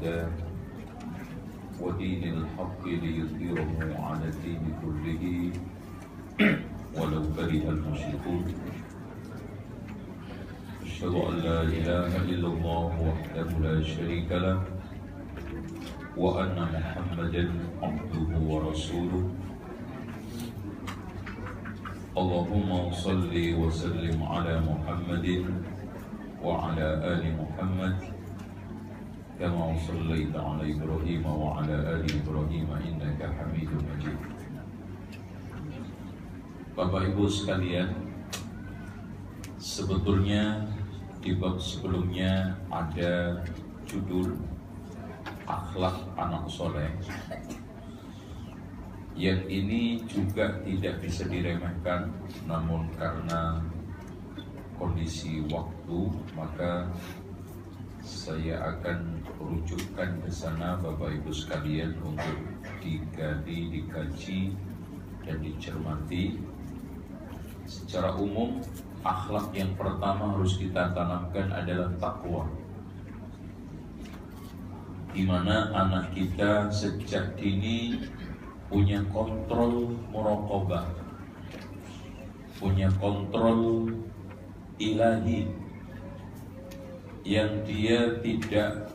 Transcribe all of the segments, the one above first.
الهدى ودين الحق ليظهره على الدين كله ولو كره المشركون. أشهد أن لا إله إلا الله وحده لا شريك له وأن محمدا عبده ورسوله. اللهم صل وسلم على محمد وعلى آل محمد كما صليت على إبراهيم وعلى آل إبراهيم إنك حميد مجيد. Bapak Ibu sekalian, sebetulnya di bab sebelumnya ada judul akhlak anak soleh. Yang ini juga tidak bisa diremehkan, namun karena kondisi waktu maka saya akan rujukkan ke sana Bapak Ibu sekalian untuk digali, dikaji dan dicermati. Secara umum, akhlak yang pertama harus kita tanamkan adalah takwa, di mana anak kita sejak dini punya kontrol muraqabah, punya kontrol ilahi, yang dia tidak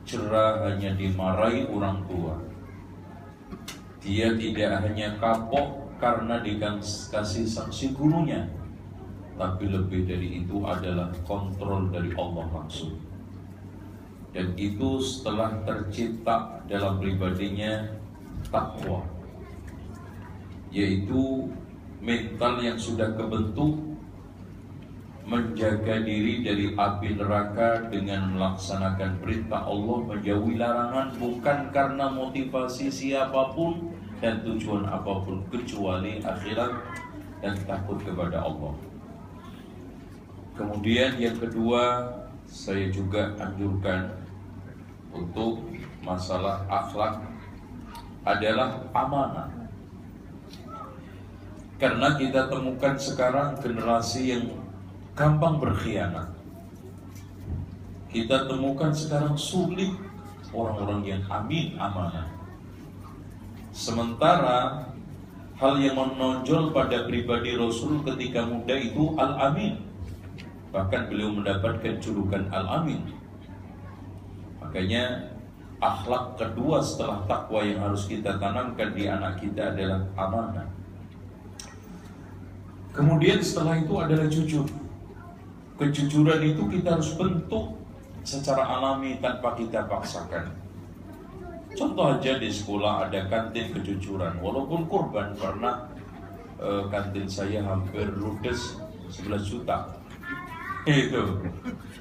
cerah hanya dimarahi orang tua, dia tidak hanya kapok karena dikasih sanksi gurunya, tapi lebih dari itu adalah kontrol dari Allah langsung. Dan itu setelah tercipta dalam pribadinya takwa, yaitu mental yang sudah kebentuk menjaga diri dari api neraka dengan melaksanakan perintah Allah, menjauhi larangan, bukan karena motivasi siapapun dan tujuan apapun kecuali akhirat dan takut kepada Allah. Kemudian yang kedua, saya juga anjurkan untuk masalah akhlak adalah amanah. Karena kita temukan sekarang generasi yang gampang berkhianat. Kita temukan sekarang sulit orang-orang yang amin amanah. Sementara hal yang menonjol pada pribadi Rasul ketika muda itu Al-Amin. Bahkan beliau mendapatkan julukan Al-Amin. Makanya akhlak kedua setelah takwa yang harus kita tanamkan di anak kita adalah amanah. Kemudian setelah itu adalah jujur. Kejujuran itu kita harus bentuk secara alami tanpa kita paksakan. Contoh aja di sekolah ada kantin kejujuran, walaupun kurban karena kantin saya hampir ludes 11 juta. Itu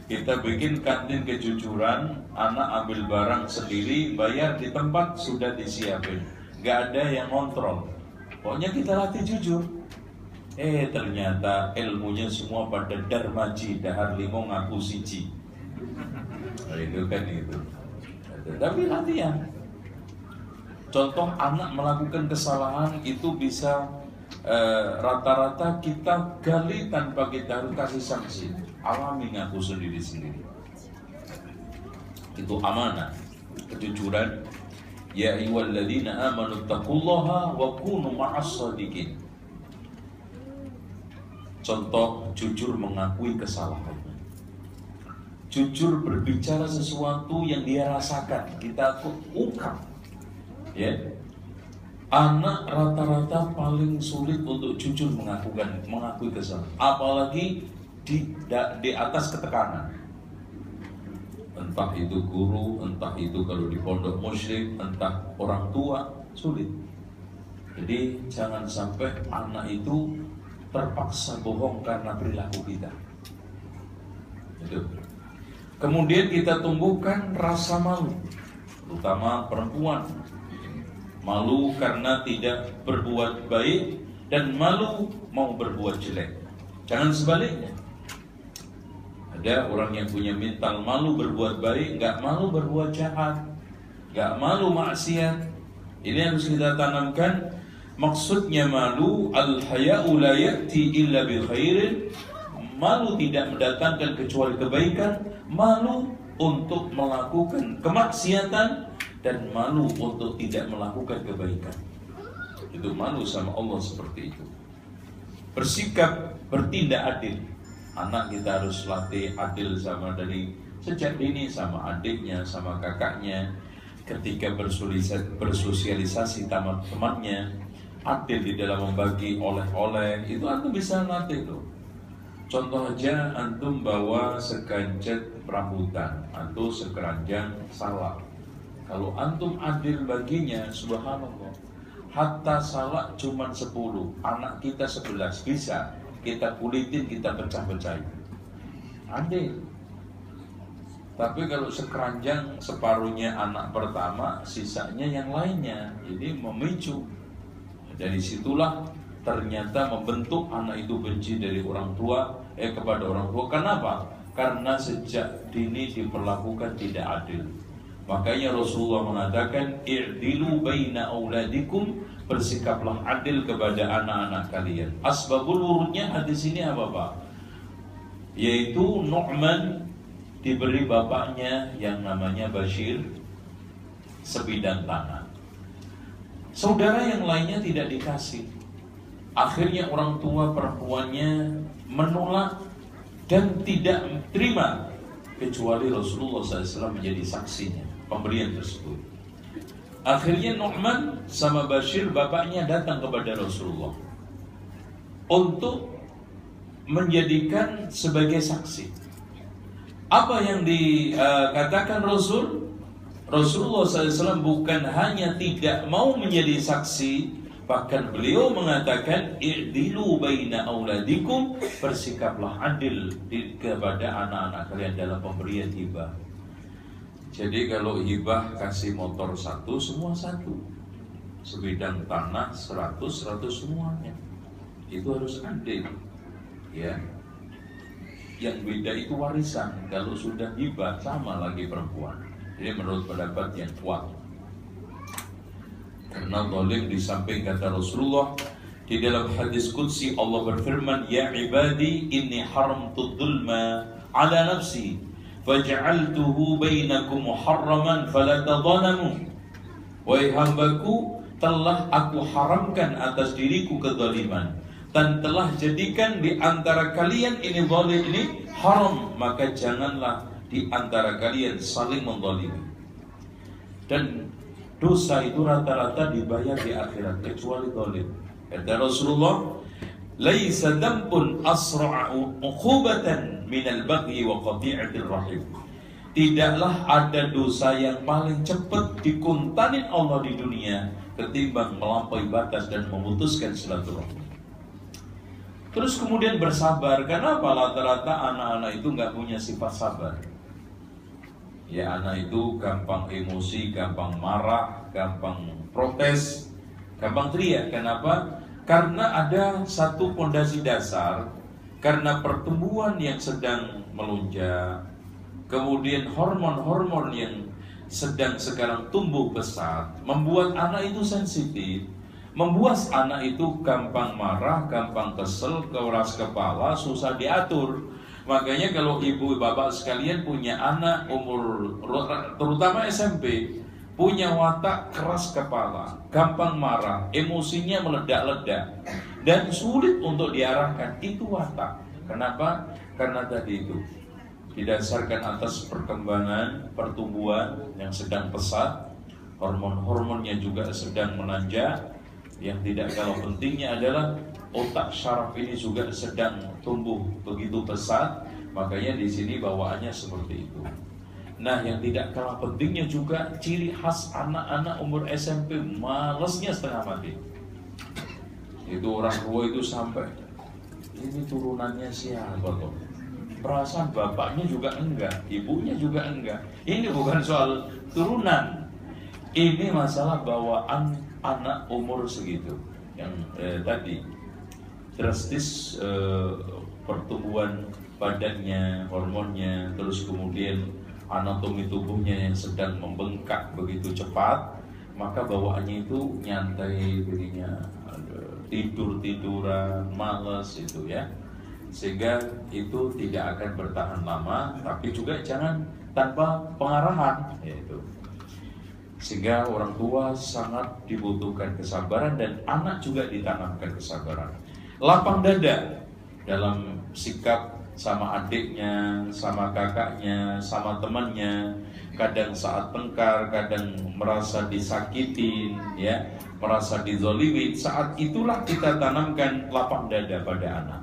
kita bikin kantin kejujuran, anak ambil barang sendiri, bayar di tempat sudah disiapin, gak ada yang kontrol. Pokoknya kita latih jujur. Ternyata ilmunya semua pada darmaji, dahar limo ngaku siji. Itu kan itu. Tapi latihan. Contoh anak melakukan kesalahan itu bisa rata-rata kita gali tanpa kita harus kasih sanksi. Alami ngaku sendiri-sendiri. Itu amanah, kejujuran. Ya ayyuhalladzina amanu taqullaha wa kunu ma'as shadiqin. Contoh jujur mengakui kesalahannya, jujur berbicara sesuatu yang dia rasakan, kita ungkap. Ya, anak rata-rata paling sulit untuk jujur mengakui kesalahan, apalagi di atas ketekanan. Entah itu guru, entah itu kalau di pondok musyrik, entah orang tua, sulit. Jadi jangan sampai anak itu terpaksa bohong karena perilaku kita. Itu. Kemudian kita tumbuhkan rasa malu, terutama perempuan. Malu karena tidak berbuat baik dan malu mau berbuat jelek. Jangan sebaliknya. Ada orang yang punya mental malu berbuat baik, nggak malu berbuat jahat, nggak malu maksiat. Ini harus kita tanamkan. Maksudnya malu, al-haya'u la ya'ti illa bi khairin. Malu tidak mendatangkan kecuali kebaikan. Malu untuk melakukan kemaksiatan dan malu untuk tidak melakukan kebaikan. Itu malu sama Allah seperti itu. Bersikap, bertindak adil. Anak kita harus latih adil sama dari sejak dini, sama adiknya, sama kakaknya. Ketika bersosialisasi sama temannya, adil di dalam membagi oleh-oleh, itu antum bisa latih loh. Contoh aja, antum bawa sekanjet rambutan atau sekeranjang salak. Kalau antum adil baginya, subhanallah, hatta salak cuma 10, anak kita 11 bisa kita kulitin, kita pecah-pecahin. Adil. Tapi kalau sekeranjang separuhnya anak pertama, sisanya yang lainnya, ini memicu. Dari situlah ternyata membentuk anak itu benci dari orang tua kepada orang tua. Kenapa? Karena sejak dini diperlakukan tidak adil. Makanya Rasulullah mengatakan, i'dilu baina auladikum, bersikaplah adil kepada anak-anak kalian. Asbabul wurudnya hadis ini apa Pak? Yaitu Nu'man diberi bapaknya yang namanya Bashir sebidang tanah. Saudara yang lainnya tidak dikasih. Akhirnya orang tua perempuannya menolak dan tidak terima, kecuali Rasulullah SAW menjadi saksinya pemberian tersebut. Akhirnya Nu'man sama Bashir bapaknya datang kepada Rasulullah untuk menjadikan sebagai saksi. Apa yang dikatakan Rasulullah SAW bukan hanya tidak mau menjadi saksi, bahkan beliau mengatakan, i'dilu baina auladikum, bersikaplah adil kepada anak-anak kalian dalam pemberian hibah. Jadi kalau hibah kasih motor 1, semua 1. Sebidang tanah 100 semuanya. Itu harus adil. Ya. Yang beda itu warisan. Kalau sudah hibah sama lagi perempuan. Ini menurut pendapat yang kuat. Karena zalim di samping kata Rasulullah di dalam hadis qudsi, Allah berfirman, ya ibadi inni haramtu dzulma ala nafsi faj'altuhu bainakum muharraman fala tadhalamu. Wahai hambaku, telah aku haramkan atas diriku kezaliman dan telah jadikan di antara kalian ini zalim, ini haram, maka janganlah di antara kalian saling menzalimi. Dan dosa itu rata-rata dibayar di akhirat kecuali zalim. Kata Rasulullah, laisa dambun asra'u uqubatan minal baghi wa qati'atir rahim. Tidaklah ada dosa yang paling cepat dikuntanin Allah di dunia ketimbang melampaui batas dan memutuskan silaturahmi. Terus kemudian bersabar. Kenapa rata-rata anak-anak itu nggak punya sifat sabar? Ya, anak itu gampang emosi, gampang marah, gampang protes, gampang teriak. Kenapa? Karena ada satu fondasi dasar. Karena pertumbuhan yang sedang melonjak, kemudian hormon-hormon yang sedang sekarang tumbuh besar, membuat anak itu sensitif, membuat anak itu gampang marah, gampang kesel, keras kepala, susah diatur. Makanya kalau ibu bapak sekalian punya anak umur terutama SMP, punya watak keras kepala, gampang marah, emosinya meledak-ledak dan sulit untuk diarahkan, itu watak. Kenapa? Karena tadi itu didasarkan atas perkembangan pertumbuhan yang sedang pesat, hormon-hormonnya juga sedang menanjak. Yang tidak kalah pentingnya adalah otak syaraf ini juga sedang tumbuh begitu pesat, makanya di sini bawaannya seperti itu. Nah, yang tidak kalah pentingnya juga ciri khas anak-anak umur SMP, malesnya setengah mati. Itu orang tua itu sampai, ini turunannya siapa tuh? Perasaan bapaknya juga enggak, ibunya juga enggak. Ini bukan soal turunan, ini masalah bawaan anak umur segitu yang tadi drastis pertumbuhan badannya, hormonnya, terus kemudian anatomi tubuhnya yang sedang membengkak begitu cepat, maka bawaannya itu nyantai begini, tidur-tiduran, malas itu ya, sehingga itu tidak akan bertahan lama. Tapi juga jangan tanpa pengarahan, yaitu. Sehingga orang tua sangat dibutuhkan kesabaran dan anak juga ditanamkan kesabaran. Lapang dada dalam sikap sama adiknya, sama kakaknya, sama temannya. Kadang saat tengkar, kadang merasa disakitin, ya, merasa dizolimin. Saat itulah kita tanamkan lapang dada pada anak.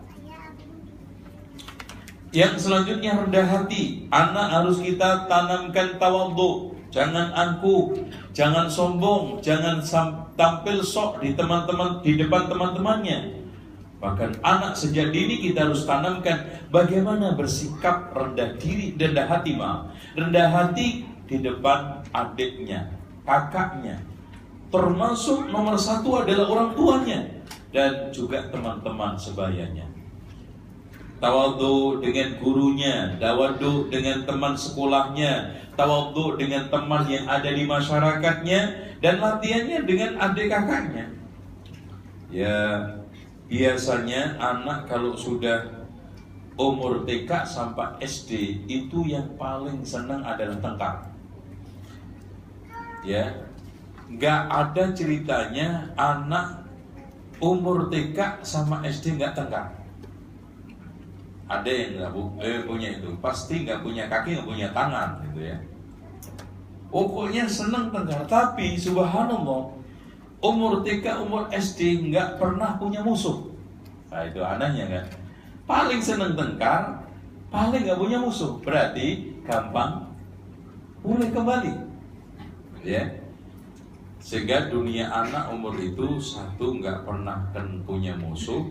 Yang selanjutnya rendah hati. Anak harus kita tanamkan tawadhu. Jangan angkuh, jangan sombong, jangan tampil sok di depan teman-temannya. Bahkan anak sejak dini kita harus tanamkan bagaimana bersikap rendah hati di depan adiknya, kakaknya. Termasuk nomor satu adalah orang tuanya dan juga teman-teman sebayanya. Tawadhu dengan gurunya, tawadhu dengan teman sekolahnya, tawadhu dengan teman yang ada di masyarakatnya, dan latihannya dengan adik kakaknya. Ya, biasanya anak kalau sudah umur TK sampai SD itu yang paling senang adalah tengkar. Ya, nggak ada ceritanya anak umur TK sama SD nggak tengkar. Ada yang nggak punya itu, pasti nggak punya kaki, nggak punya tangan, gitu ya. Pokoknya senang tengkar. Tapi subhanallah, umur TK, umur SD nggak pernah punya musuh. Nah itu anehnya kan. Paling senang tengkar, paling nggak punya musuh. Berarti gampang pulih kembali, ya. Sehingga dunia anak umur itu satu nggak pernah punya musuh,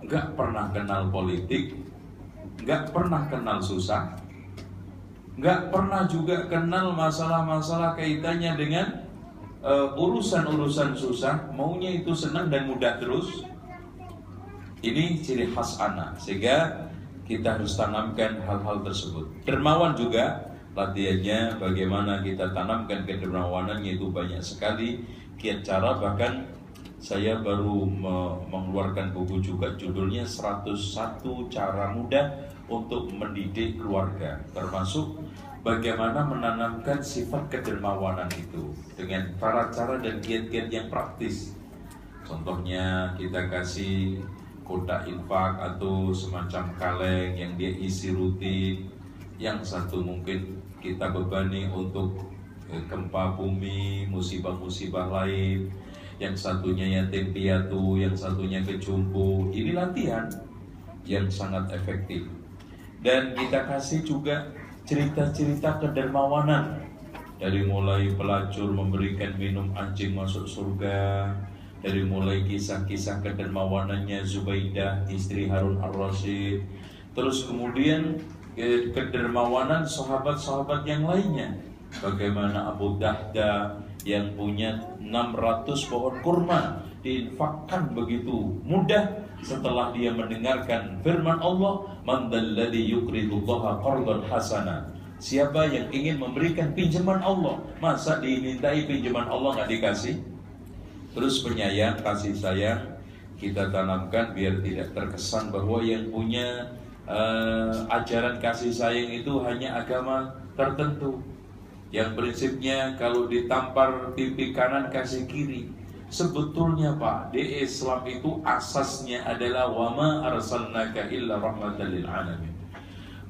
nggak pernah kenal politik, nggak pernah kenal susah, nggak pernah juga kenal masalah-masalah kaitannya dengan urusan-urusan susah, maunya itu senang dan mudah terus. Ini ciri khas anak, sehingga kita harus tanamkan hal-hal tersebut. Dermawan juga latihannya, bagaimana kita tanamkan kedermawanan, yaitu banyak sekali kiat cara. Bahkan saya baru mengeluarkan buku juga, judulnya 101 Cara Mudah untuk Mendidik Keluarga, termasuk bagaimana menanamkan sifat kedermawanan itu dengan cara-cara dan kiat-kiat yang praktis. Contohnya kita kasih kotak infak atau semacam kaleng yang dia isi rutin. Yang satu mungkin kita bebani untuk gempa bumi, musibah-musibah lain. Yang satunya yatim piatu, yang satunya kejumpu. Ini latihan yang sangat efektif. Dan kita kasih juga cerita-cerita kedermawanan, dari mulai pelacur memberikan minum anjing masuk surga, dari mulai kisah-kisah kedermawanannya Zubaidah istri Harun Ar-Rasyid, terus kemudian kedermawanan sahabat-sahabat yang lainnya. Bagaimana Abu Dahda yang punya 600 pohon kurma diinfakkan begitu mudah setelah dia mendengarkan firman Allah, man dzalladzi yuqridullaha qardan hasana. Siapa yang ingin memberikan pinjaman Allah, masa dimintai pinjaman Allah nggak dikasih? Terus penyayang, kasih sayang kita tanamkan biar tidak terkesan bahwa yang punya ajaran kasih sayang itu hanya agama tertentu, yang prinsipnya kalau ditampar pipi kanan kasih kiri. Sebetulnya Pak, di Islam itu asasnya adalah wama arsalnaka illa rahmatan lil alamin.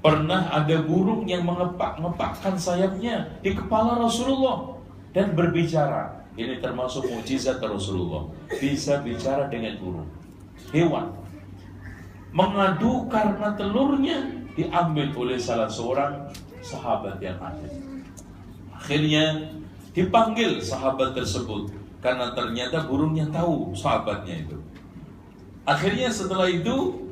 Pernah ada burung yang mengepakkan sayapnya di kepala Rasulullah dan berbicara. Ini termasuk mukjizat Rasulullah, bisa bicara dengan burung, hewan. Mengadu karena telurnya diambil oleh salah seorang sahabat yang ada. Akhirnya dipanggil sahabat tersebut karena ternyata burungnya tahu sahabatnya itu. Akhirnya setelah itu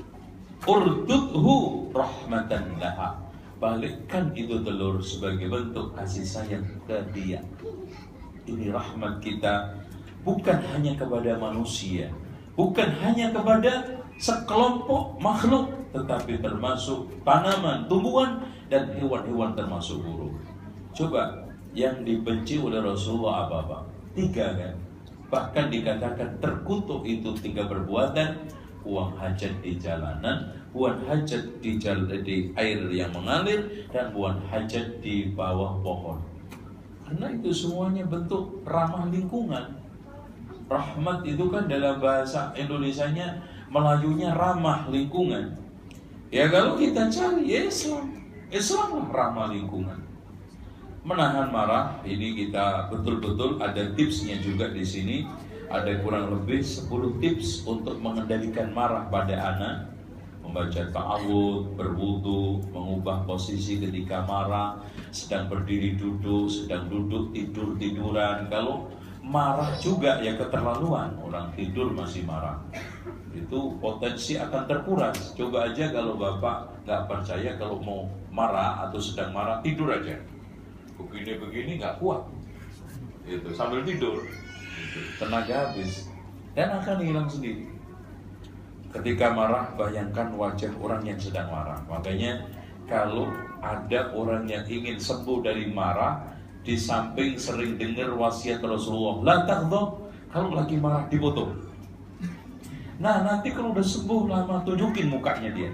urdudhu rahmatan laha, balikkan itu telur sebagai bentuk kasih sayang ke dia. Ini rahmat kita bukan hanya kepada manusia, bukan hanya kepada sekelompok makhluk, tetapi termasuk tanaman, tumbuhan, dan hewan-hewan termasuk burung. Coba yang dibenci oleh Rasulullah apa? 3 kan? Bahkan dikatakan terkutuk itu 3 perbuatan: uang hajat di jalanan, buat hajat di air yang mengalir, dan buat hajat di bawah pohon. Karena itu semuanya bentuk ramah lingkungan. Rahmat itu kan dalam bahasa Indonesianya, Melayunya ramah lingkungan. Ya kalau kita cari Islam lah ramah lingkungan. Menahan marah, ini kita betul-betul ada tipsnya juga di sini. Ada kurang lebih 10 tips untuk mengendalikan marah pada anak. Membaca ta'awudz, berwudu, mengubah posisi ketika marah, sedang berdiri duduk, sedang duduk tiduran. Kalau marah juga ya keterlaluan, orang tidur masih marah, itu potensi akan terkuras. Coba aja kalau bapak nggak percaya, kalau mau marah atau sedang marah tidur aja, begini nggak kuat, itu sambil tidur, tenaga habis dan akan hilang sendiri. Ketika marah, bayangkan wajah orang yang sedang marah. Makanya kalau ada orang yang ingin sembuh dari marah, di samping sering dengar wasiat Rasulullah, la taghdab, kalau lagi marah dipoto. Nah nanti kalau udah sembuh lama, tunjukin mukanya dia.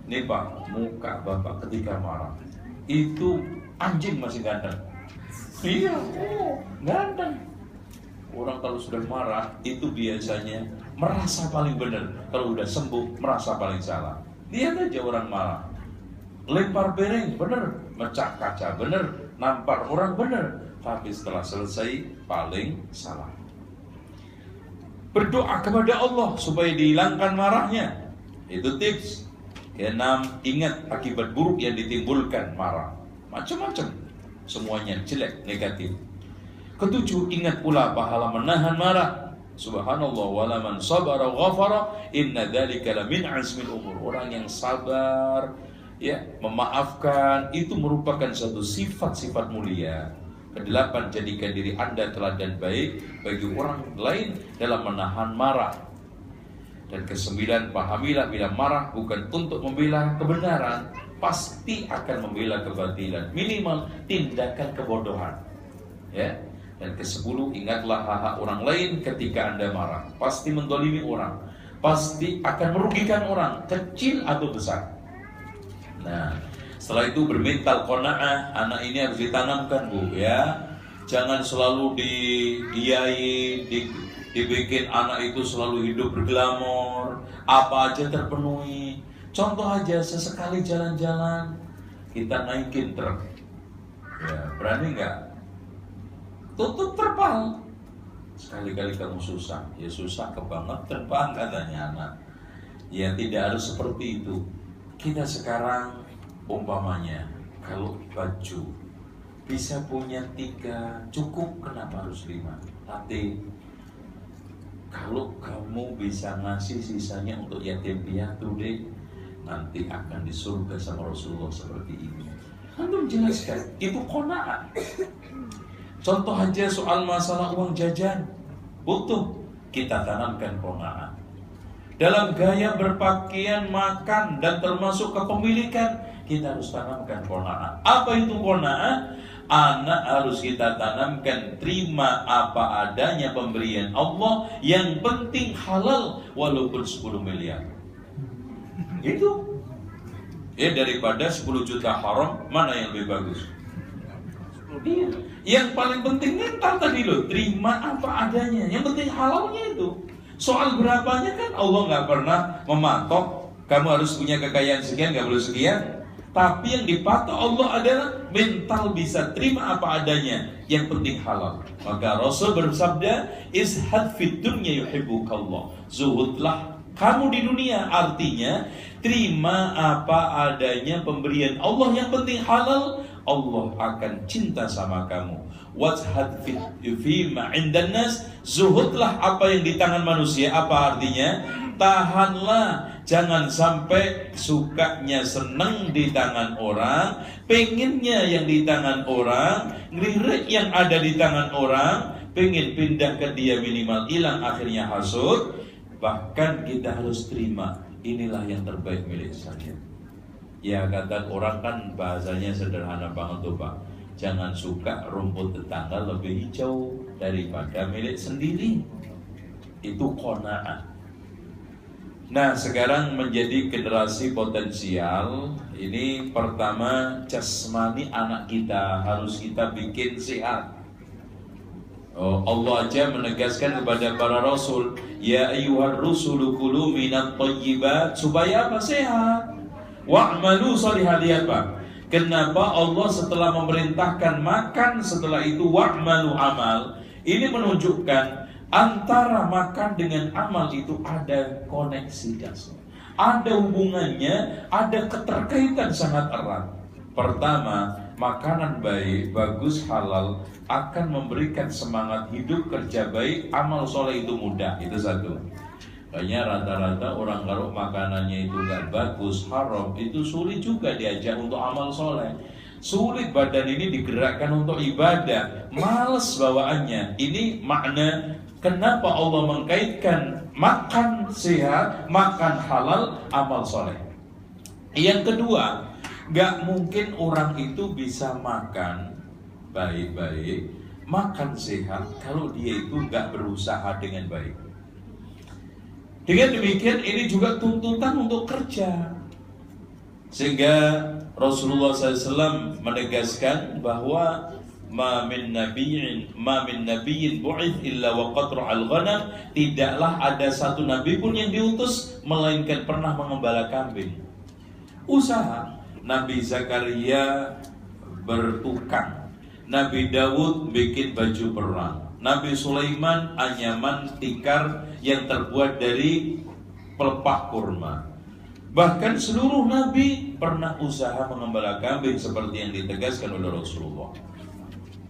Nih Pak, muka bapak ketika marah itu anjing masih ganteng. Iya, ganteng. Orang kalau sudah marah itu biasanya merasa paling benar. Kalau udah sembuh merasa paling salah. Lihat aja orang marah, lempar piring bener, mecah kaca bener, nampar orang bener, tapi setelah selesai paling salah. Berdoa kepada Allah supaya dihilangkan marahnya, itu tips. Keenam, ingat akibat buruk yang ditimbulkan marah, macam-macam, semuanya jelek, negatif. Ketujuh, ingat pula pahala menahan marah. Subhanallah, wala man sabara ghafara, inna dzalika lamin azmil umur. Orang yang sabar, ya, memaafkan, itu merupakan satu sifat-sifat mulia. Kedelapan, jadikan diri Anda teladan baik bagi orang lain dalam menahan marah. Dan kesembilan, pahamilah bila marah bukan untuk membela kebenaran, pasti akan membela kebatilan, minimal tindakan kebodohan, ya. Dan ke-10, ingatlah hak-hak orang lain ketika Anda marah. Pasti mendolimi orang, pasti akan merugikan orang, kecil atau besar. Nah, setelah itu bermental qanaah. Anak ini harus ditanamkan, Bu, ya. Jangan selalu dibikin anak itu selalu hidup berglamor, apa aja terpenuhi. Contoh aja, sesekali jalan-jalan kita naikin truk, ya, berani nggak? Tutup terpal. Sekali-kali kamu susah, ya susah kebanget terbang katanya anak. Ya tidak harus seperti itu. Kita sekarang umpamanya kalau baju bisa punya 3 cukup, kenapa harus 5? Nanti kalau kamu bisa ngasih sisanya untuk yatim piatu deh, nanti akan di surga sama Rasulullah seperti ini. Antum jelaskan, itu qanaah. Contoh aja soal masalah uang jajan, butuh, kita tanamkan qanaah. Dalam gaya berpakaian, makan, dan termasuk kepemilikan, kita harus tanamkan qanaah. Apa itu qanaah? Anak harus kita tanamkan terima apa adanya pemberian Allah, yang penting halal walaupun 10 miliar. Itu ya, daripada 10 juta haram, mana yang lebih bagus? Iya. Yang paling penting mental tadi loh, terima apa adanya, yang penting halalnya itu. Soal berapanya kan Allah nggak pernah mematok, kamu harus punya kekayaan sekian, nggak boleh sekian. Tapi yang dipatok Allah adalah mental bisa terima apa adanya, yang penting halal. Maka Rasul bersabda, izhad fid dunya yuhibbukallah. Zuhudlah kamu di dunia, artinya terima apa adanya pemberian Allah, yang penting halal, Allah akan cinta sama kamu. Wazhad fi ma 'indan nas, zuhudlah apa yang di tangan manusia. Apa artinya? Tahanlah, jangan sampai sukanya seneng di tangan orang, pengennya yang di tangan orang, ngelirik yang ada di tangan orang, pengen pindah ke dia minimal hilang, akhirnya hasud. Bahkan kita harus terima, inilah yang terbaik milik saya. Ya kata orang kan bahasanya sederhana banget tuh Pak. Jangan suka rumput tetangga lebih hijau daripada milik sendiri. Itu qanaah. Nah, sekarang menjadi generasi potensial. Ini pertama, jasmani anak kita harus kita bikin sehat. Allah aja menegaskan kepada para rasul, ya ayyuhar rusulu kulu minat thayyibat, supaya apa? Sehat. Wa'malu shalihan. Apa? Kenapa Allah setelah memerintahkan makan, setelah itu wa'malu amal? Ini menunjukkan antara makan dengan amal itu ada koneksi jasmani, ada hubungannya, ada keterkaitan sangat erat. Pertama, makanan baik, bagus, halal akan memberikan semangat hidup, kerja baik, amal soleh itu mudah. Itu satu. Kayaknya rata-rata orang kalau makanannya itu gak bagus, haram, itu sulit juga diajak untuk amal soleh. Sulit badan ini digerakkan untuk ibadah, males bawaannya. Ini makna kenapa Allah mengkaitkan makan sehat, makan halal, amal soleh. Yang kedua, gak mungkin orang itu bisa makan baik-baik, makan sehat kalau dia itu gak berusaha dengan baik. Dengan demikian ini juga tuntutan untuk kerja. Sehingga Rasulullah SAW menegaskan bahwa ma min nabiyyin bu'ith illa wa qad ra'al ghanam, tidaklah ada satu nabi pun yang diutus melainkan pernah mengembala kambing. Usaha. Nabi Zakaria bertukang, Nabi Dawud bikin baju perang, Nabi Sulaiman anyaman tikar yang terbuat dari pelepah kurma. Bahkan seluruh nabi pernah usaha mengembala kambing seperti yang ditegaskan oleh Rasulullah.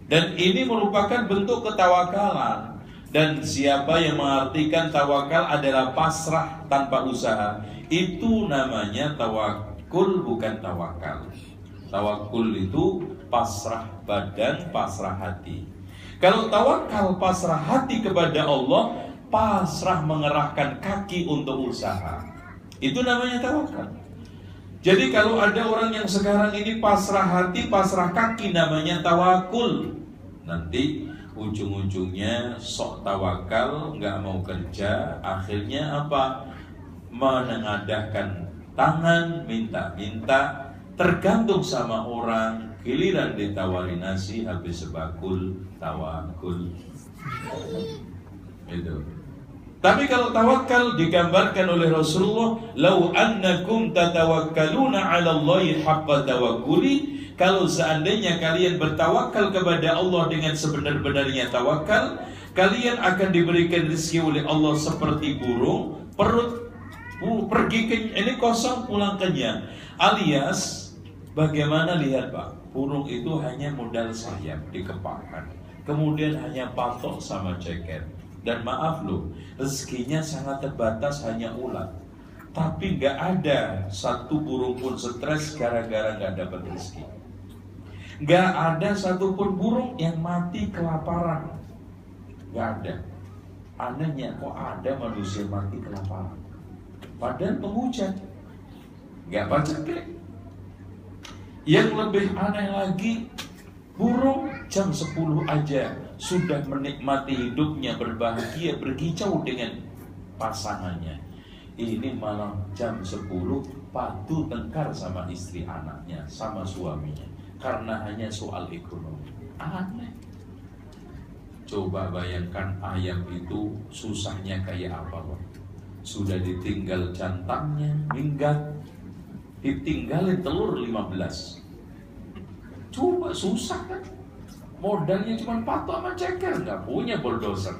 Dan ini merupakan bentuk ketawakalan. Dan siapa yang mengartikan tawakal adalah pasrah tanpa usaha, itu namanya tawakul, bukan tawakal. Tawakul itu pasrah badan, pasrah hati. Kalau tawakal pasrah hati kepada Allah, pasrah mengerahkan kaki untuk usaha, itu namanya tawakal. Jadi kalau ada orang yang sekarang ini pasrah hati, pasrah kaki, namanya tawakul. Nanti ujung-ujungnya sok tawakal, nggak mau kerja, akhirnya apa? Menengadahkan tangan, minta-minta, tergantung sama orang, giliran ditawari nasi habis sebakul, tawakul. Itu. Tapi kalau tawakal digambarkan oleh Rasulullah, "Lau annakum tatawakkaluna 'ala Allahi haqqa tawakkuli." Kalau seandainya kalian bertawakal kepada Allah dengan sebenar-benarnya tawakal, kalian akan diberikan rezeki oleh Allah seperti burung, perut pergi ke ini kosong pulang kenyang. Alias bagaimana, lihat Pak, burung itu hanya modal sayap dikepakkan, kemudian hanya patok sama ceker. Dan maaf loh, rezekinya sangat terbatas, hanya ulat. Tapi gak ada satu burung pun stres gara-gara gak dapat rezeki. Gak ada satupun burung yang mati kelaparan. Gak ada. Anehnya kok ada manusia mati kelaparan, padahal penghujan, gak baca klik. Yang lebih aneh lagi, burung jam 10 aja sudah menikmati hidupnya, berbahagia, berkicau dengan pasangannya. Ini malam jam 10 padu tengkar sama istri anaknya, sama suaminya, karena hanya soal ekonomi. Aneh. Coba bayangkan ayam itu susahnya kayak apa, Pak? Sudah ditinggal jantannya, minggat, ditinggalin telur 15. Coba susah kan? Modalnya cuma patok sama ceker, nggak punya bulldozer.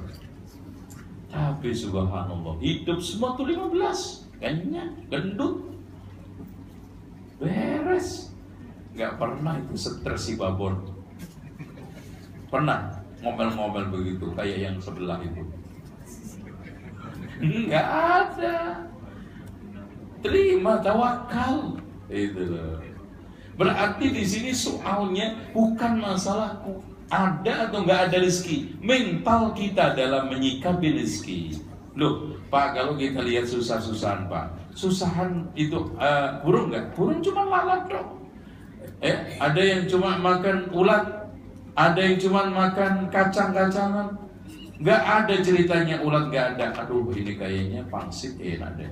Tapi subhanallah, hidup semua tuh 15, kenyang, gendut, beres. Nggak pernah itu stres si babon. Pernah ngomel-ngomel begitu kayak yang sebelah itu? Nggak ada. Terima tawakal. Itu loh. Berarti di sini soalnya bukan masalah ada atau nggak ada rezeki, mental kita dalam menyikapi rezeki. Loh, Pak, kalau kita lihat susah-susahan, Pak, susahan itu burung nggak? Burung cuma lalat dong. Ada yang cuma makan ulat, ada yang cuma makan kacang-kacangan. Nggak ada ceritanya ulat nggak ada. Aduh, ini kayaknya pangsit enak deh.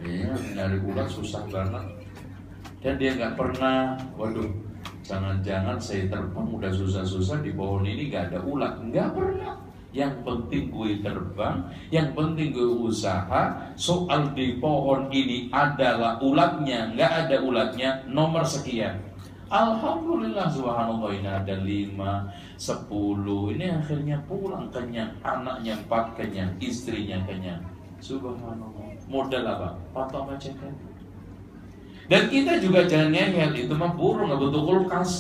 Iya, nyari ulat susah banget. Dan dia nggak pernah, waduh, jangan-jangan saya terbang udah susah-susah di pohon ini nggak ada ulat. Nggak pernah. Yang penting gue terbang, yang penting gue usaha. Soal di pohon ini adalah ulatnya, nggak ada ulatnya, nomor sekian. Alhamdulillah, subhanallah, ini ada 5, 10. Ini akhirnya pulang kenyang, anaknya 4 kenyang, istrinya kenyang. Subhanallah. Modal apa? Patok aja kan. Dan kita juga jangan ngeyel, itu mah burung nggak butuh kulkas.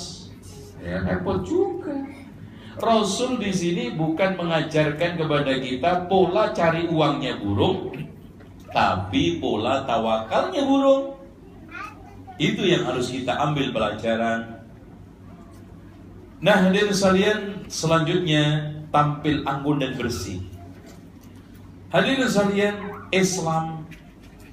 Ya repot juga. Rasul di sini bukan mengajarkan kepada kita pola cari uangnya burung, tapi pola tawakalnya burung. Itu yang harus kita ambil pelajaran. Nah, hadirin sekalian, selanjutnya tampil anggun dan bersih. Hadirin sekalian, Islam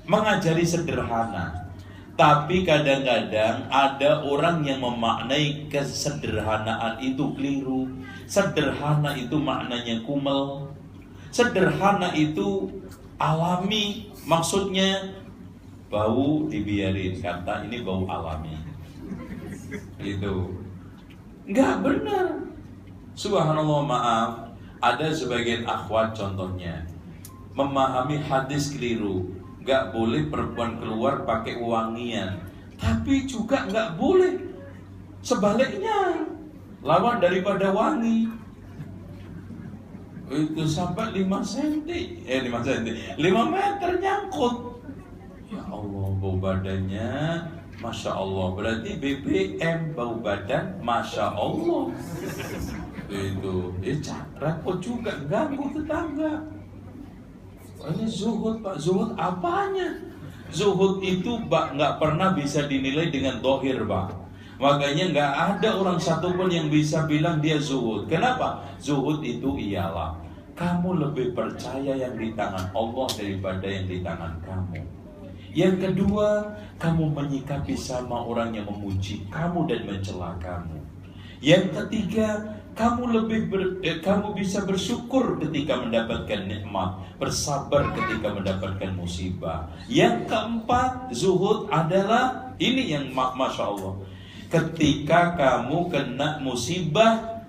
mengajari sederhana. Tapi kadang-kadang ada orang yang memaknai kesederhanaan itu keliru. Sederhana itu maknanya kumel. Sederhana itu alami. Maksudnya bau dibiarin, kata ini bau alami. Itu nggak benar. Subhanallah, maaf. Ada sebagian akhwat contohnya memahami hadis keliru. Gak boleh perempuan keluar pakai wangian, tapi juga gak boleh sebaliknya, lawan daripada wangi. Itu sampai 5 meter nyangkut. Ya Allah, bau badannya Masya Allah. Berarti BBM bau badan Masya Allah. Itu repot juga, ganggu tetangga. Ini zuhud Pak, zuhud apanya? Zuhud itu Pak nggak pernah bisa dinilai dengan dohir Pak. Makanya nggak ada orang satupun yang bisa bilang dia zuhud. Kenapa? Zuhud itu ialah kamu lebih percaya yang di tangan Allah daripada yang di tangan kamu. Yang kedua, kamu menyikapi sama orang yang memuji kamu dan mencela kamu. Yang ketiga, kamu bisa bersyukur ketika mendapatkan nikmat, bersabar ketika mendapatkan musibah. Yang keempat, zuhud adalah ini yang Masya Allah. Ketika kamu kena musibah,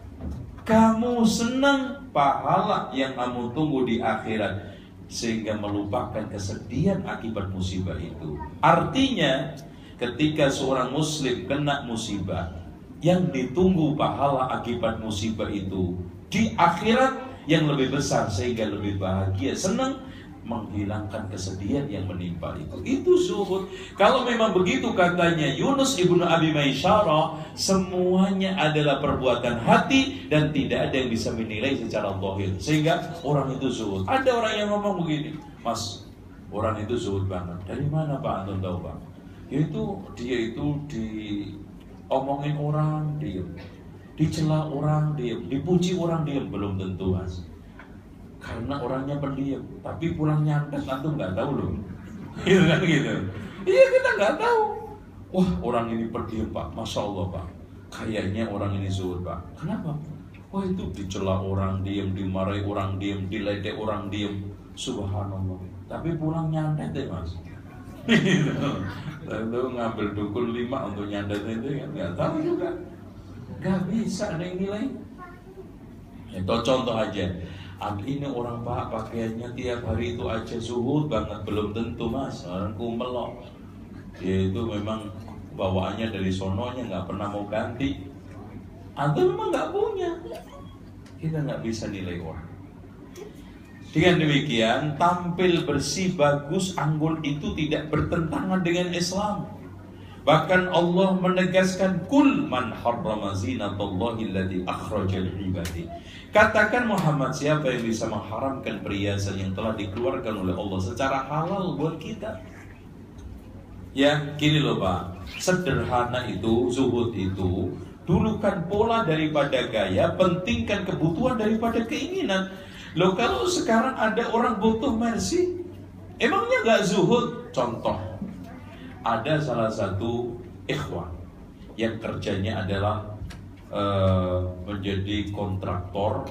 kamu senang pahala yang kamu tunggu di akhirat, sehingga melupakan kesedihan akibat musibah itu. Artinya, ketika seorang muslim kena musibah, yang ditunggu pahala akibat musibah itu di akhirat yang lebih besar, sehingga lebih bahagia, senang, menghilangkan kesedihan yang menimpa itu. Itu zuhud. Kalau memang begitu katanya Yunus ibnu Abi Maisyarah, semuanya adalah perbuatan hati dan tidak ada yang bisa menilai secara zahir, sehingga orang itu zuhud. Ada orang yang ngomong begini, Mas, orang itu zuhud banget. Dari mana Pak antum tahu Pak? Yaitu dia itu omongin orang diem, dicela orang diem, dipuji orang diem. Belum tentu Mas, karena orangnya pendiam, tapi pulang nyantet antum nggak tahu loh. Gitu kan gitu. Iya, kita nggak tahu. Wah, orang ini pendiam Pak, Masya Allah Pak, kayaknya orang ini zuhud Pak. Kenapa? Wah, itu dicela orang diem, dimarahi orang diem, diledek orang diem. Subhanallah. Tapi pulang nyantet deh Mas. Lalu ngambil dukun 5 untuk nyandet itu kan nggak tahu juga, nggak bisa ada yang nilai. Itu contoh aja. Ini orang Pak pakaiannya tiap hari itu aja zuhud banget. Belum tentu Mas, orang kumelok. Dia itu memang bawaannya dari sononya, nggak pernah mau ganti. Atau memang nggak punya. Kita nggak bisa nilai orang. Dengan demikian, tampil bersih, bagus, anggun itu tidak bertentangan dengan Islam. Bahkan Allah menegaskan, kul man harrama zinatallahi allati akhrajal ibadi. Katakan Muhammad, siapa yang bisa mengharamkan perhiasan yang telah dikeluarkan oleh Allah secara halal buat kita? Ya, gini loh Pak, sederhana itu, zuhud itu, dulukan pola daripada gaya, pentingkan kebutuhan daripada keinginan. Loh, kalau sekarang ada orang butuh mercy, emangnya gak zuhud? Contoh, ada salah satu ikhwan yang kerjanya adalah menjadi kontraktor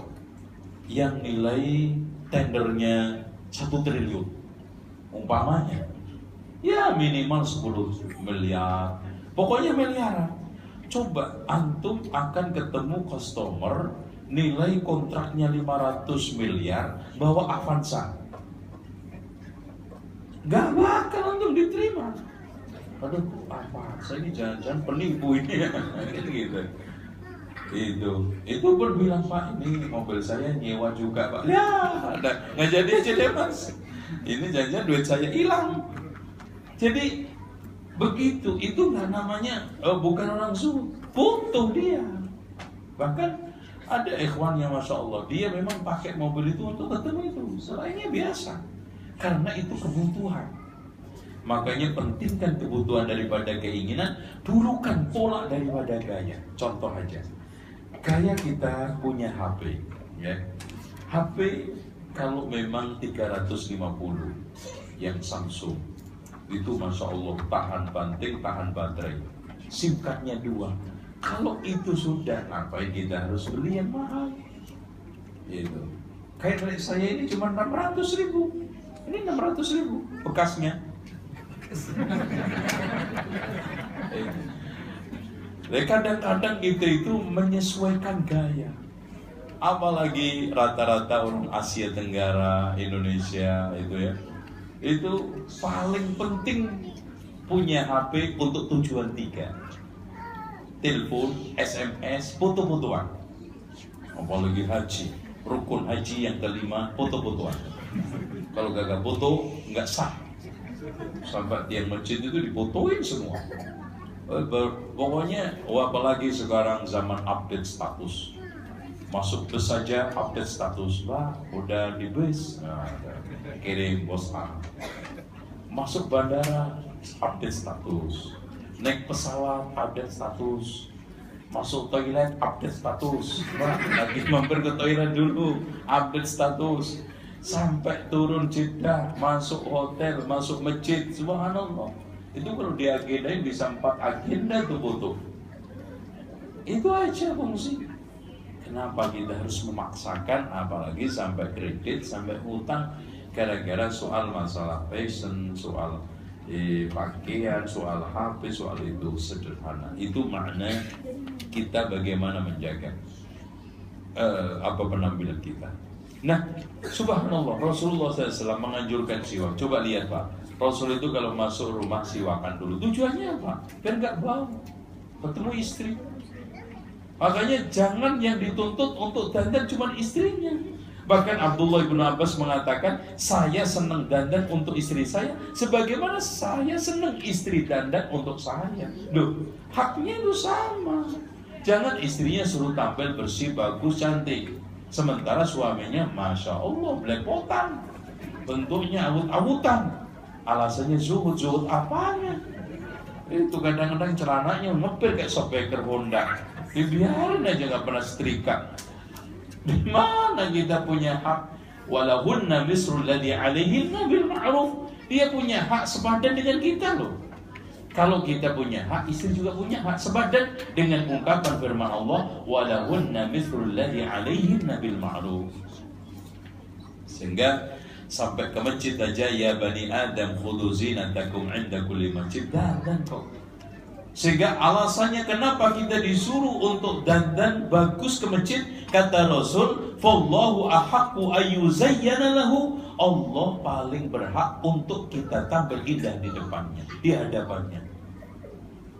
yang nilai tendernya 1 triliun umpamanya. Ya minimal 10 miliar, pokoknya miliaran. Coba antum akan ketemu customer nilai kontraknya 500 miliar bawa Avanza, gak bakal antum diterima. Aduh, Avanza ini jangan-jangan penipu ini ya. Gitu. Itu pun bilang, Pak, ini mobil saya nyewa juga, Pak. Ya, nggak jadi aja deh, Mas. Ini jangan-jangan duit saya hilang. Jadi begitu, itu nggak namanya bukan orang zuhud, butuh dia. Bahkan ada ikhwan yang Masya Allah, dia memang pakai mobil itu untuk ketemu itu, selainnya biasa, karena itu kebutuhan. Makanya pentingkan kebutuhan daripada keinginan, dulukan pola daripada gaya. Contoh aja, gaya kita punya HP, ya. HP kalau memang 350 yang Samsung itu Masya Allah tahan banting, tahan baterai, SIM cardnya 2. Kalau itu sudah, ngapain kita harus beli yang mahal? Gitu. Kayak saya ini cuma 600.000, ini 600.000 bekasnya. Kadang-kadang kita itu menyesuaikan gaya. Apalagi rata-rata orang Asia Tenggara, Indonesia itu ya, itu paling penting punya HP untuk tujuan 3: telepon, SMS, foto-fotoan. Apalagi haji, rukun haji yang kelima, foto-fotoan. Kalau gak foto, nggak sah. Sampai tiang masjid itu difotoin semua. Pokoknya, apalagi sekarang zaman update status. Masuk bus saja update status, Pak, udah di bus, kirim WhatsApp. Masuk bandara update status, naik pesawat update status, masuk toilet update status, Pak, lagi mampir ke toilet dulu update status, sampai turun Jeddah, masuk hotel, masuk masjid, subhanallah. Itu kalau diagendain bisa 4 agenda tuh foto. Itu aja fungsi. Kenapa kita harus memaksakan, apalagi sampai kredit, sampai hutang, gara-gara soal masalah fashion, soal pakaian, soal HP, soal itu sederhana. Itu makna kita bagaimana menjaga penampilan kita. Nah, subhanallah, Rasulullah SAW menganjurkan siwak. Coba lihat, Pak, Rasul itu kalau masuk rumah siwakan dulu. Tujuannya apa? Biar nggak bau, ketemu istri. Makanya jangan yang dituntut untuk dandan cuma istrinya. Bahkan Abdullah bin Abbas mengatakan, saya senang dandan untuk istri saya sebagaimana saya senang istri dandan untuk saya. Loh, haknya itu sama. Jangan istrinya suruh tampil bersih, bagus, cantik, sementara suaminya Masya Allah belepotan, bentuknya awut-awutan. Alasannya zuhud apanya? Itu kadang-kadang celananya ngepir kayak shockbreaker Honda. Dibiarin aja, nggak pernah setrika. Di mana kita punya hak? Walahunna misrul ladzi 'alaihinna bil ma'ruf. Dia punya hak sepadan dengan kita loh. Kalau kita punya hak, istri juga punya hak sepadan dengan ungkapan firman Allah, walahunna misrul ladzi 'alaihinna bil ma'ruf. Sehingga sampai ke masjid aja, ya bani Adam khudhu zinatakum 'inda kulli masjid, dandan kok. Sehingga alasannya kenapa kita disuruh untuk dandan bagus ke masjid, kata Rasul, fallahu ahaqqu ayyuzayyana lahu. Allah paling berhak untuk kita tampil indah di depannya, di hadapannya.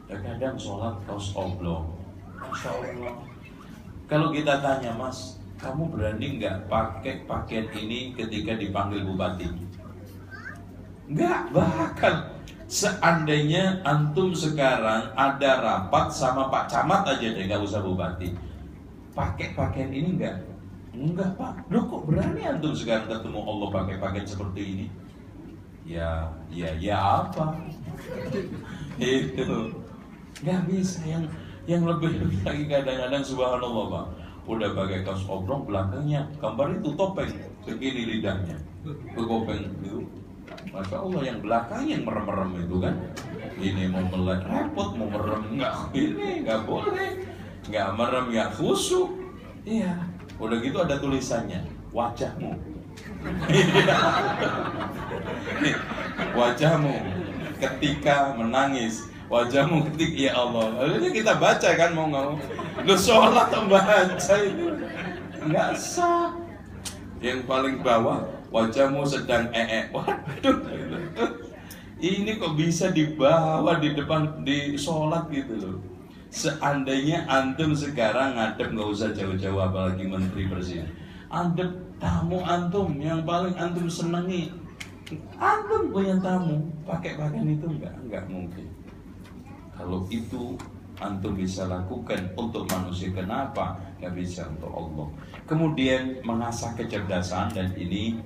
Kadang sholat kaos oblong, Masya Allah. Kalau kita tanya, Mas, kamu berani nggak pakai pakaian ini ketika dipanggil bupati? Nggak bakal. Seandainya antum sekarang ada rapat sama Pak Camat aja deh, nggak usah bupati, pakai pakaian ini enggak Pak. Loh, kok berani antum sekarang ketemu Allah pakai pakaian seperti ini? Ya apa? Itu nggak bisa. Yang lebih lagi kadang-kadang subhanallah, Pak, udah pakai kaos oblong, belakangnya gambar itu topeng begini, lidahnya bergopeng gitu. Masya Allah, yang belakang yang merem-merem itu kan, ini mau melek repot, mau merem nggak, ini nggak boleh, nggak merem ya khusyuk. Iya, udah gitu ada tulisannya, wajahmu, wajahmu. ketika menangis, wajahmu ketika ya Allah. Lalu kita baca kan mau nggak mau. Lu sholat atau baca itu nggak sah. Yang paling bawah, wajahmu sedang waduh, ini kok bisa dibawa di depan di sholat gitu loh. Seandainya antum sekarang ngadep, nggak usah jauh-jauh apalagi menteri presiden, adep tamu antum yang paling antum senangi, antum punya tamu pakai pakaian itu nggak mungkin. Kalau itu antum bisa lakukan untuk manusia, kenapa nggak bisa untuk Allah? Kemudian mengasah kecerdasan, dan ini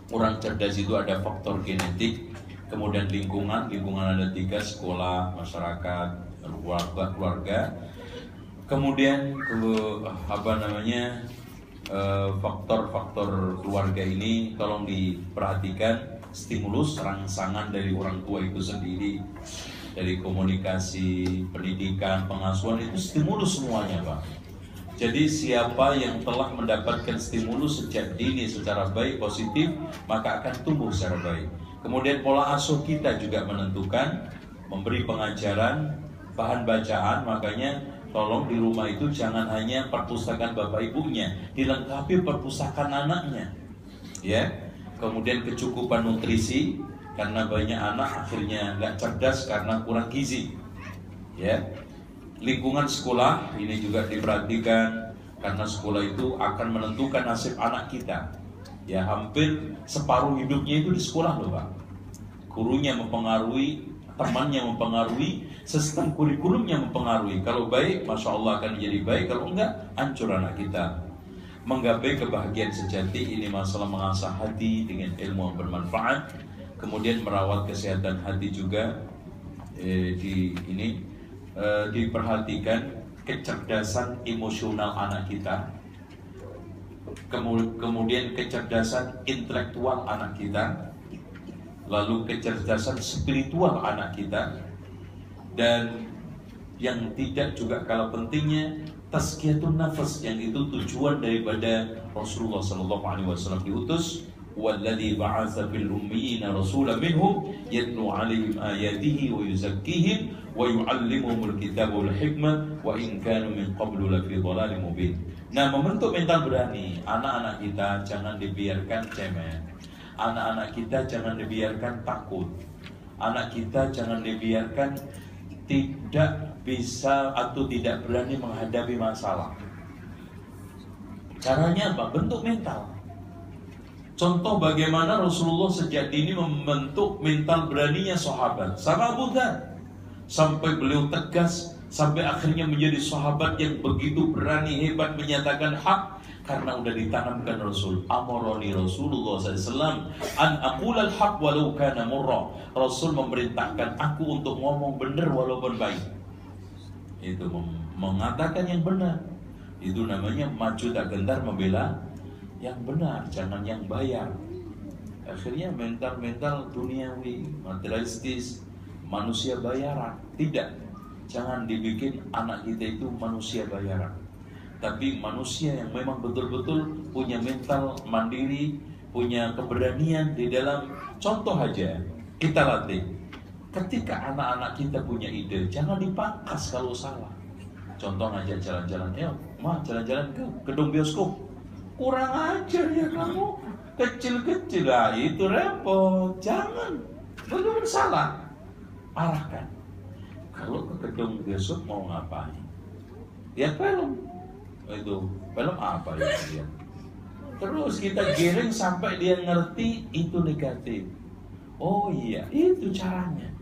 orang cerdas itu ada faktor genetik, kemudian lingkungan ada 3, sekolah, masyarakat, keluarga. Kemudian faktor-faktor keluarga ini tolong diperhatikan, stimulus rangsangan dari orang tua itu sendiri, dari komunikasi, pendidikan, pengasuhan, itu stimulus semuanya Pak. Jadi siapa yang telah mendapatkan stimulus sejak dini secara baik, positif, maka akan tumbuh secara baik. Kemudian pola asuh kita juga menentukan, memberi pengajaran, bahan bacaan. Makanya tolong di rumah itu jangan hanya perpustakaan bapak ibunya, dilengkapi perpustakaan anaknya, ya. Kemudian kecukupan nutrisi, karena banyak anak akhirnya nggak cerdas karena kurang gizi, ya. Lingkungan sekolah ini juga diperhatikan, karena sekolah itu akan menentukan nasib anak kita. Ya, hampir separuh hidupnya itu di sekolah loh Pak. Gurunya mempengaruhi, temannya mempengaruhi, sistem kurikulumnya mempengaruhi. Kalau baik, Masya Allah akan menjadi baik. Kalau enggak, hancur anak kita. Menggapai kebahagiaan sejati, ini masalah mengasah hati dengan ilmu yang bermanfaat. Kemudian merawat kesehatan hati juga. Diperhatikan kecerdasan emosional anak kita, kemudian kecerdasan intelektual anak kita, lalu kecerdasan spiritual anak kita, dan yang tidak juga kalah pentingnya tazkiyatun nafas, yang itu tujuan daripada Rasulullah SAW diutus. Walladzi ba'atsa fil ummiyina rasulan minhum yatlu 'alaihim ayatihi wa yuzakkihim wa yu'allimuhumul kitaba wal hikmah wa in kanu min qablu lafi dhalalin mubin. Nah, membentuk mental berani anak-anak kita jangan dibiarkan cemen. Anak-anak kita jangan dibiarkan takut. Anak kita jangan dibiarkan tidak bisa atau tidak berani menghadapi masalah. Caranya apa? Bentuk mental. Contoh bagaimana Rasulullah sejak dini membentuk mental beraninya sahabat sama Abu Dzar, sampai beliau tegas, sampai akhirnya menjadi sahabat yang begitu berani, hebat menyatakan hak, karena udah ditanamkan Rasul. Amaroni Rasulullah SAW an aqulal haq walau kana murra. Rasul memerintahkan aku untuk ngomong benar walaupun baik. Itu mengatakan yang benar. Itu namanya maju tak gentar membela yang benar, jangan yang bayar. Akhirnya mental duniawi, materialistis, manusia bayaran. Tidak, jangan dibikin anak kita itu manusia bayaran, tapi manusia yang memang betul-betul punya mental mandiri, punya keberanian di dalam. Contoh aja, kita latih. Ketika anak-anak kita punya ide, jangan dipangkas kalau salah. Contoh aja jalan-jalan, jalan-jalan ke gedung bioskop. Kurang ajar ya kamu, kecil-kecil lah, itu repot. Jangan, benar salah, arahkan. Kalau ke gedung bioskop mau ngapain? Lihat film. Itu film apa ya dia? Terus kita giring sampai dia ngerti itu negatif. Oh iya, itu caranya.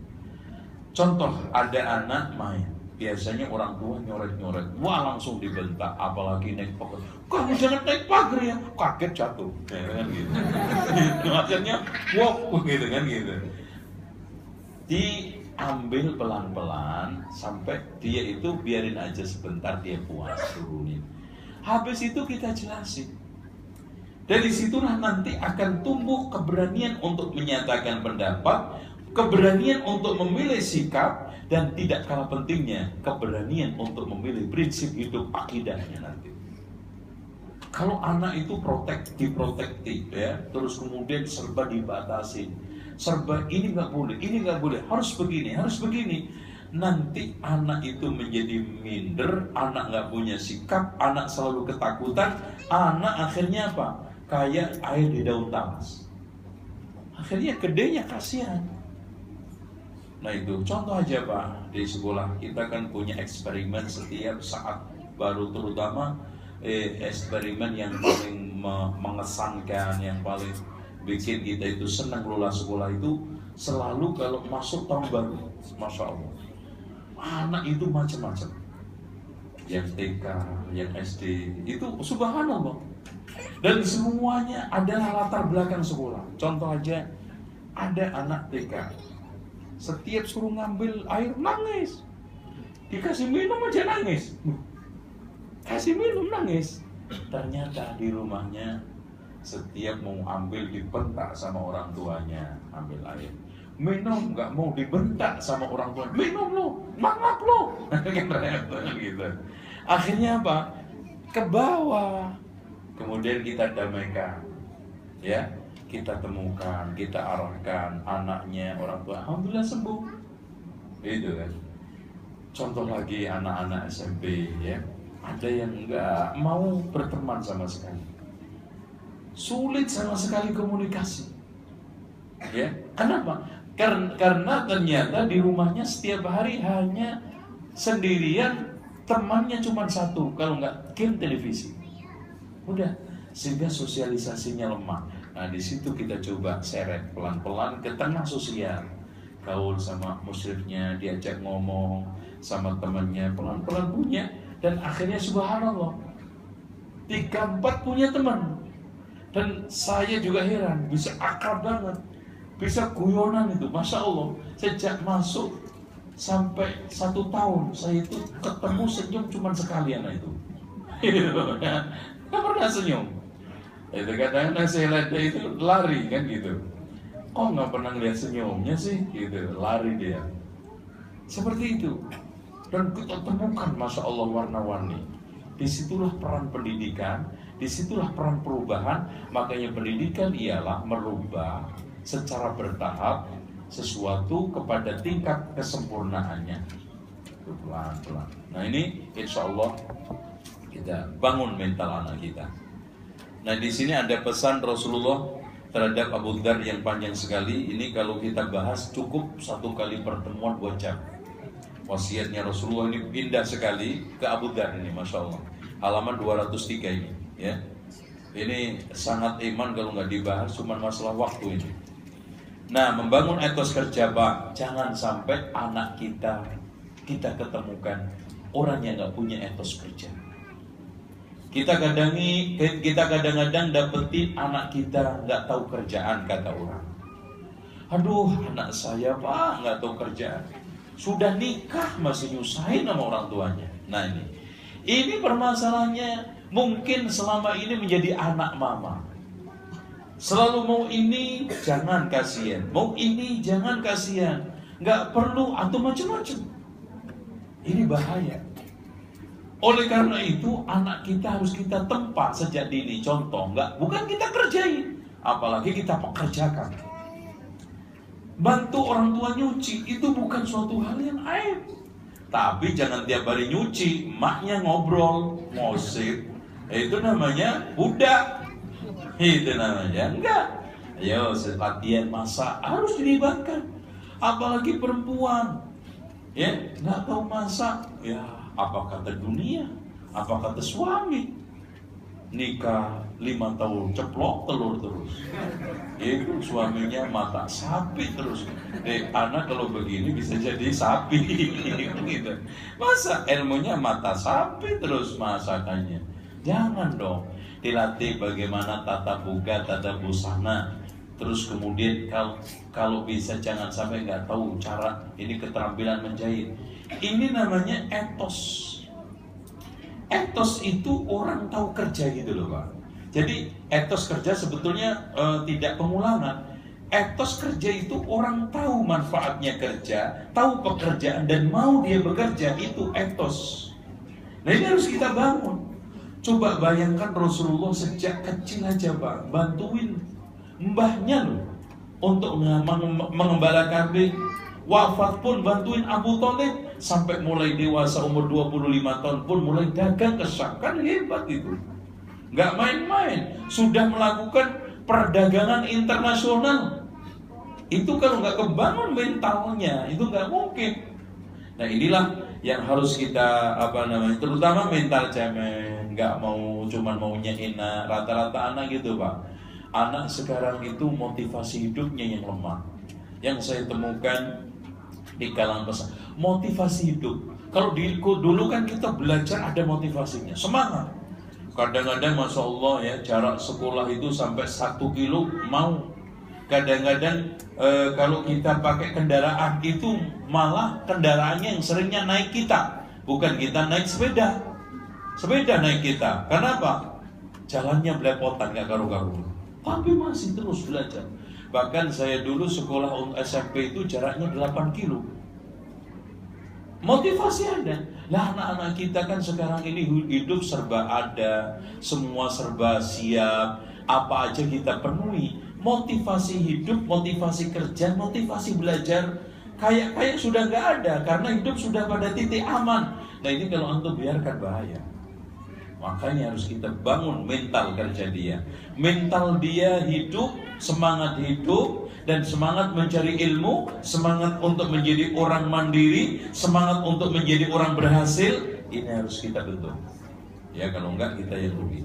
Contoh, ada anak main, biasanya orang tua nyoret-nyoret, wah langsung dibentak, apalagi naik pagar. Kamu jangan naik pagar ya, kaget jatuh, ya kan gitu. Akhirnya, wow, gitu kan gitu. Diambil pelan-pelan sampai dia itu biarin aja sebentar, dia puas, turunin. Habis itu kita jelasin. Dari situlah nanti akan tumbuh keberanian untuk menyatakan pendapat, keberanian untuk memilih sikap, dan tidak kalah pentingnya keberanian untuk memilih prinsip hidup akidahnya nanti. Kalau anak itu diprotektif ya, terus kemudian serba dibatasi, serba ini nggak boleh, harus begini. Nanti anak itu menjadi minder, anak nggak punya sikap, anak selalu ketakutan, anak akhirnya apa? Kayak air di daun talas. Akhirnya gedenya kasihan. Nah itu contoh aja Pak, di sekolah kita kan punya eksperimen setiap saat baru, terutama eksperimen yang paling mengesankan, yang paling bikin kita itu senang lulus sekolah itu selalu kalau masuk tahun baru. Masya Allah, anak itu macam-macam, yang TK, yang SD, itu subhanallah, dan semuanya adalah latar belakang sekolah. Contoh aja, ada anak TK, setiap suruh ngambil air nangis, dikasih minum aja nangis, kasih minum nangis. Ternyata di rumahnya setiap mau ambil dibentak sama orang tuanya, ambil air minum nggak mau, dibentak sama orang tua, minum lo, mangap lo, gitu. Akhirnya apa? Ke bawah. Kemudian kita damaikan, ya, kita temukan, kita arahkan anaknya, orang tua, alhamdulillah sembuh, gitu kan. Contoh lagi anak-anak SMP, ya, ada yang nggak mau berteman sama sekali, sulit sama sekali komunikasi, ya. Kenapa? Karena ternyata di rumahnya setiap hari hanya sendirian, temannya cuma satu, kalau nggak game televisi, udah, sehingga sosialisasinya lemah. Nah di situ kita coba seret pelan-pelan ke tengah sosial, gaul sama musyrifnya, diajak ngomong sama temannya, pelan-pelan punya, dan akhirnya subhanallah 3-4 punya teman. Dan saya juga heran, bisa akrab banget, bisa guyonan itu, masya Allah. Sejak masuk sampai 1 tahun, saya itu ketemu senyum cuma sekali anak itu. Nggak pernah senyum. Itu kadang-kadang saya lihat dia itu lari kan gitu. Kok nggak pernah lihat senyumnya sih? Gitu, lari dia. Seperti itu. Dan kita temukan, masya Allah, warna-warni. Disitulah peran pendidikan, disitulah peran perubahan. Makanya pendidikan ialah merubah secara bertahap sesuatu kepada tingkat kesempurnaannya, pelan-pelan. Nah ini insya Allah kita bangun mental anak kita. Nah di sini ada pesan Rasulullah terhadap Abu Dzar yang panjang sekali. Ini kalau kita bahas cukup 1 kali pertemuan 2 jam. Wasiatnya Rasulullah ini indah sekali ke Abu Dzar ini, masya Allah. Halaman 203 ini, ya. Ini sangat iman kalau nggak dibahas, cuma masalah waktu ini. Nah, membangun etos kerja Pak, jangan sampai anak kita ketemukan orang yang nggak punya etos kerja. Kita kadang-kadang dapetin anak kita nggak tahu kerjaan, kata orang. Aduh, anak saya Pak nggak tahu kerjaan, sudah nikah masih nyusahin sama orang tuanya. Nah ini permasalahannya. Mungkin selama ini menjadi anak mama, selalu mau ini, jangan kasihan, mau ini, jangan kasihan, nggak perlu atau macam-macam. Ini bahaya. Oleh karena itu anak kita harus kita tempa sejak dini. Contoh, bukan kita kerjain, apalagi kita pekerjakan. Bantu orang tua nyuci itu bukan suatu hal yang aib, tapi jangan tiap hari nyuci, emaknya ngobrol, ngosip, itu namanya budak. Itu namanya enggak. Ayo latihan masak harus dilibatkan, apalagi perempuan, ya nggak tahu masak, ya apa kata dunia, apa kata suami. Nikah 5 tahun ceplok telur terus, itu suaminya mata sapi terus. Anak kalau begini bisa jadi sapi gitu. Masa ilmunya mata sapi terus masakannya? Jangan dong. Dilatih bagaimana tata boga, tata busana. Terus kemudian kalau bisa jangan sampai nggak tahu cara ini, keterampilan menjahit. Ini namanya etos. Etos itu orang tahu kerja gitu loh Pak. Jadi etos kerja sebetulnya tidak pengulangan. Etos kerja itu orang tahu manfaatnya kerja, tahu pekerjaan dan mau dia bekerja, itu etos. Nah ini harus kita bangun. Coba bayangkan Rasulullah sejak kecil aja Pak, bantuin mbahnya loh. untuk mengembala kambing. Wafat pun bantuin Abu Thalib. Sampai mulai dewasa umur 25 tahun pun mulai dagang ke Syam. Kan hebat itu. Nggak main-main. Sudah melakukan perdagangan internasional. Itu kalau nggak kebangun mentalnya, itu nggak mungkin. Nah inilah yang harus kita terutama mental cemen, nggak mau cuman maunya enak. Rata-rata anak gitu Pak. Anak sekarang itu motivasi hidupnya yang lemah. Yang saya temukan di kalangan pesan, motivasi hidup. Kalau dulu kan kita belajar ada motivasinya, semangat. Kadang-kadang Masya Allah ya, jarak sekolah itu sampai 1 kilo mau. Kadang-kadang kalau kita pakai kendaraan itu malah kendaraannya yang seringnya naik kita, bukan kita naik sepeda. Sepeda naik kita. Kenapa? Jalannya belepotan gak karu-karu. Tapi masih terus belajar. Bahkan saya dulu sekolah SMP itu jaraknya 8 kilo. Motivasi ada. Lah anak-anak kita kan sekarang ini hidup serba ada, semua serba siap, apa aja kita penuhi. Motivasi hidup, motivasi kerja, motivasi belajar kayak sudah nggak ada karena hidup sudah pada titik aman. Nah ini kalau antum biarkan bahaya. Makanya harus kita bangun mental kerja dia. Mental dia hidup, semangat hidup, dan semangat mencari ilmu, semangat untuk menjadi orang mandiri, semangat untuk menjadi orang berhasil. Ini harus kita bentuk. Ya kalau enggak kita yang rugi.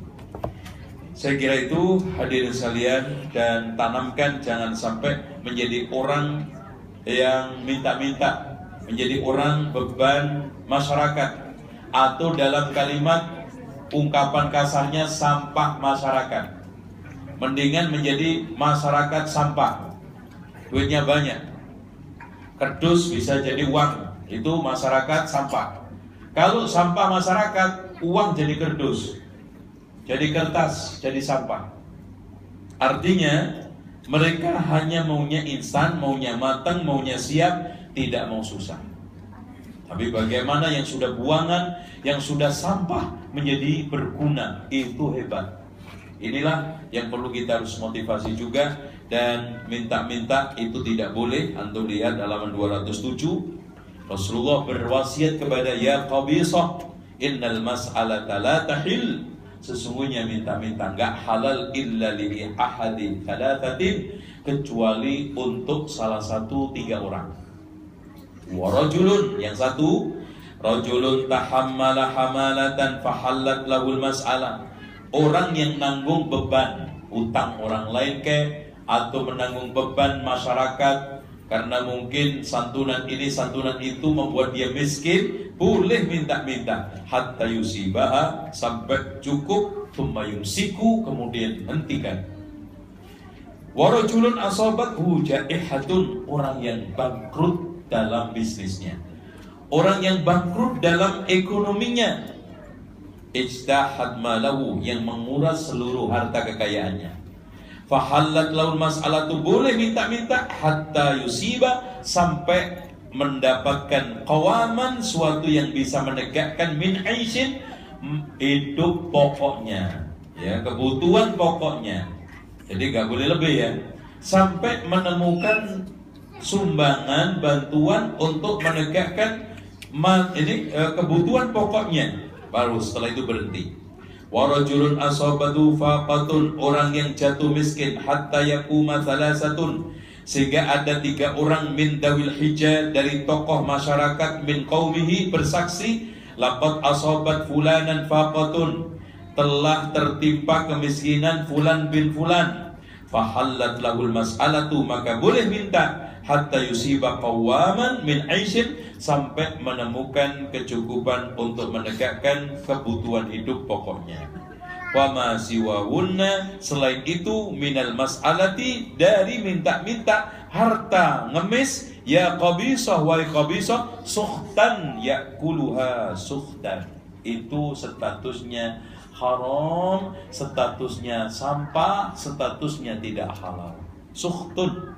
Saya kira itu hadirin sekalian, dan tanamkan jangan sampai menjadi orang yang minta-minta, menjadi orang beban masyarakat, atau dalam kalimat ungkapan kasarnya sampah masyarakat. Mendingan menjadi masyarakat sampah. Duitnya banyak. Kerdus bisa jadi uang. Itu masyarakat sampah. Kalau sampah masyarakat, uang jadi kerdus, jadi kertas, jadi sampah. Artinya mereka hanya maunya instan, maunya matang, maunya siap, tidak mau susah. Tapi bagaimana yang sudah buangan, yang sudah sampah menjadi berguna, itu hebat. Inilah yang perlu kita harus motivasi juga. Dan minta-minta itu tidak boleh. Antum lihat halaman 207, Rasulullah berwasiat kepada ya qabisah, innal mas'alata la tahil. Sesungguhnya minta-minta enggak halal illa li ahadi thalathatin, kecuali untuk salah satu 3 orang. Wa rajulun, yang satu, rajulun tahammala hamalatan fahallat lahul mas'alah. Orang yang nanggung beban utang orang lain atau menanggung beban masyarakat karena mungkin santunan ini santunan itu membuat dia miskin, boleh minta-minta hatta yusibaha, sampai cukup, thumma yumsiku, kemudian hentikan. Wa rajulun asabathu jaihatun, orang yang bangkrut dalam bisnisnya, orang yang bangkrut dalam ekonominya, ijtahad malahu, yang menguras seluruh harta kekayaannya, fahallat laul mas'alatu, boleh minta-minta hatta yusiba, sampai mendapatkan qawaman, suatu yang bisa menegakkan min aishin, hidup pokoknya, ya, kebutuhan pokoknya. Jadi gak boleh lebih ya, sampai menemukan sumbangan bantuan untuk menegakkan kebutuhan pokoknya, baru setelah itu berhenti. Wa rajulun asabatu faqatun, orang yang jatuh miskin hatta yaquma thalathatun, sehingga ada 3 orang min dawil hijah, dari tokoh masyarakat, min qaumihi, bersaksi laqad asabat fulanan faqatun, telah tertimpa kemiskinan fulan bin fulan, fahallat lahul mas'alatu, maka boleh minta hatta yusiba qawaman min aishin, sampai menemukan kecukupan untuk menegakkan kebutuhan hidup pokoknya. Wa ma siwahunna, selain itu, minal mas'alati, dari minta-minta harta ngemis, ya qabisah wa qabisah, sukhtan yakuluha sukhtan, itu statusnya haram, statusnya sampah, statusnya tidak halal. Sukhtun,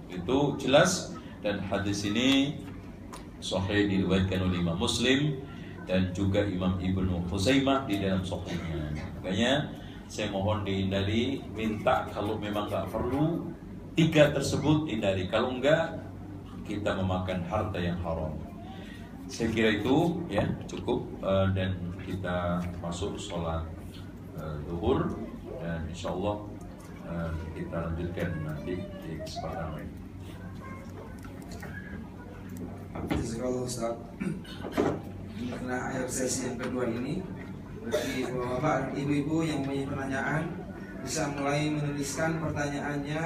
itu jelas. Dan hadis ini sahih, diriwayatkan oleh Imam Muslim dan juga Imam Ibnu Khuzaimah di dalam sahihnya. Makanya saya mohon dihindari minta kalau memang nggak perlu, Tiga tersebut hindari. Kalau enggak, kita memakan harta yang haram. Saya kira itu ya cukup, dan kita masuk sholat zuhur, dan insya Allah kita lanjutkan nanti di kesempatan lain. Jazakallah Ustaz. Karena akhir sesi yang kedua ini, bagi bapak-bapak dan ibu-ibu yang mempunyai pertanyaan bisa mulai menuliskan pertanyaannya